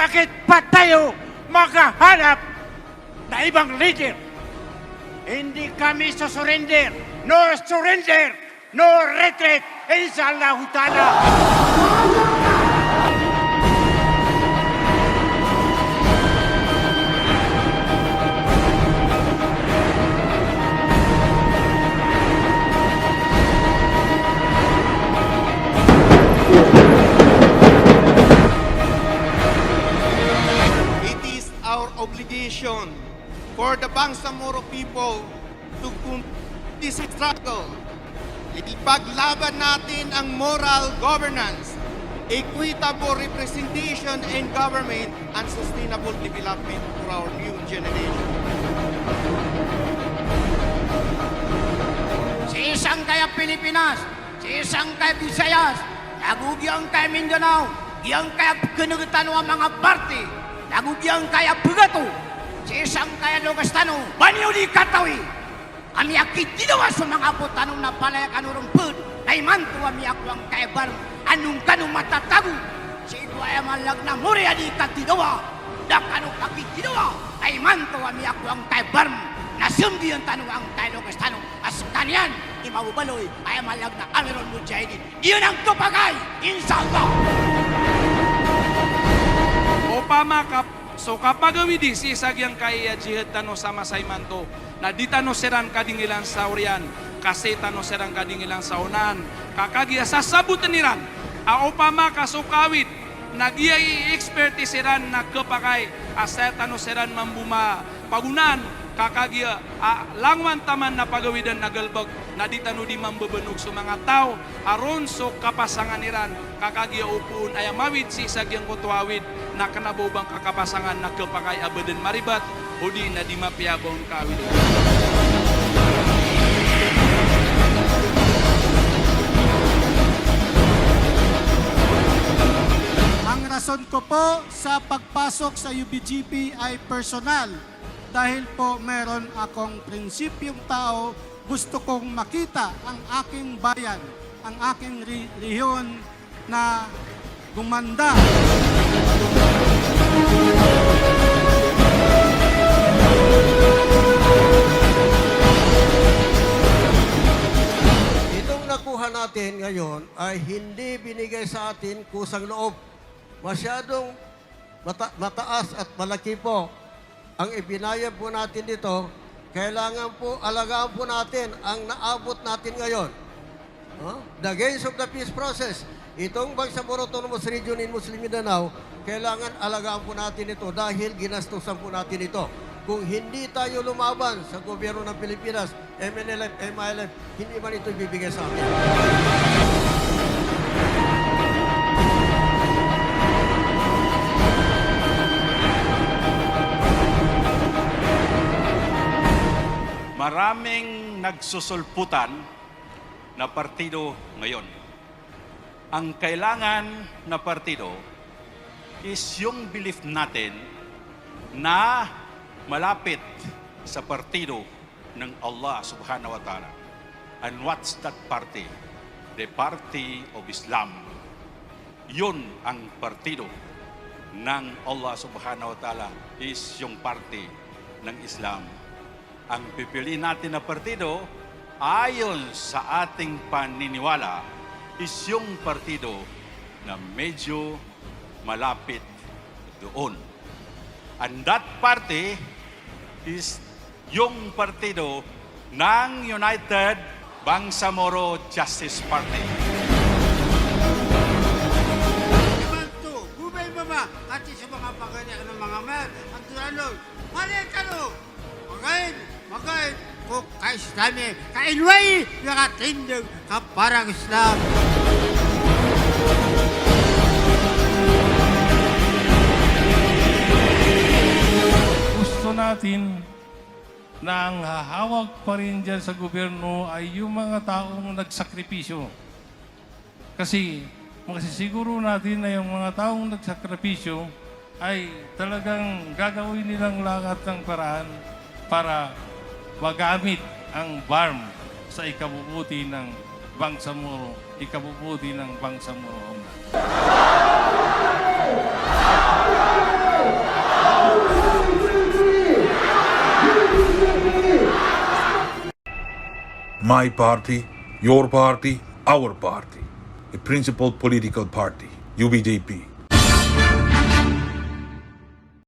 bakit pa tayo makahanap na ibang leader? Hindi kami susurrender. No surrender, no retreat, inshallah ta'ala. It is our obligation for the Bangsamoro people to complete this struggle. Ipaglaban natin ang moral governance, equitable representation in government, and sustainable development for our new generation. Si isang kaya Pilipinas, si isang kaya Visayas, nagugiyang kaya Mindanao, giyang kaya Kanugutan ang mga party, nagugiyang kaya Bugato, si isang kaya Logastano, Banyuli Katawi, kami akit dinawa sa mga putanong na palaya kanurong pud, ay manto kami ako ang kaya barang, anong kanong matatago, si ito ay malag na muri adi katinawa, na kanong akit dinawa, ay manto kami ako ang kaya barang, nasumbi ang tanong ang kaya Logastano, as kanyan, imabubaloy, ay malag na Amiron Mujahideen. Iyon ang tupagay, inshallah! Upama so kapag awidi si sagyang kaya jihad tano sama sa imanto, na di tano seran kadingilan sa urian, kasi tano seran kadingilan sa unan, kakagya sasabutan niran, upama kasukawit, nagya i-expertise seran na kapakay, asa tano seran mambuma pagunan, kakagya langwan taman na pagawidan nagalbag, na di tano di mambabanog sa mga tao, aron so kapasangan niran, kakagya upun ay mawid si sagyang kutuawid, na kanabubang kakapasangan na kapakay abadan maribat, o di na di mapiyabong kawid. Ang rason ko po sa pagpasok sa UBGP ay personal. Dahil po meron akong prinsipyong tao, gusto kong makita ang aking bayan, ang aking rehiyon na gumanda. Itong nakuha natin ngayon ay hindi binigay sa atin kusang loob. Masyadong mataas at malaki po ang ibinayad po natin dito. Kailangan po alagaan po natin ang naabot natin ngayon. The gains of the peace process. Itong Bangsamoro Autonomous Region in Muslim Mindanao, kailangan alagaan po natin ito dahil ginastusan po natin ito. Kung hindi tayo lumaban sa gobyerno ng Pilipinas, MNLF, MILF, hindi man ito ibibigay sa atin. Maraming nagsusulputan na partido ngayon. Ang kailangan na partido is yung belief natin na malapit sa partido ng Allah subhanahu wa ta'ala. And what's that party? The Party of Islam. Yun ang partido ng Allah subhanahu wa ta'ala, is yung party ng Islam. Ang pipiliin natin na partido ayon sa ating paniniwala is yung partido na medyo malapit doon. And that party is yung partido ng United Bangsamoro Justice Party. Ibanto, gubay mama, at sa mga paganya ng mga mer, at tulalo, mali ka no! Magain, kung ka-Islami, ka-Inway, nakatindag ka parang Islam. Gusto natin na ang hahawag pa rin dyan sa gobyerno ay yung mga taong nagsakripisyo. Kasi masisiguro natin na yung mga taong nagsakripisyo ay talagang gagawin nilang lahat ng paraan para magamit ang BARM sa ikabubuti ng Bangsamoro, ikabubuti ng Bangsamoro. My party, your party, our party. A principal political party, UBJP.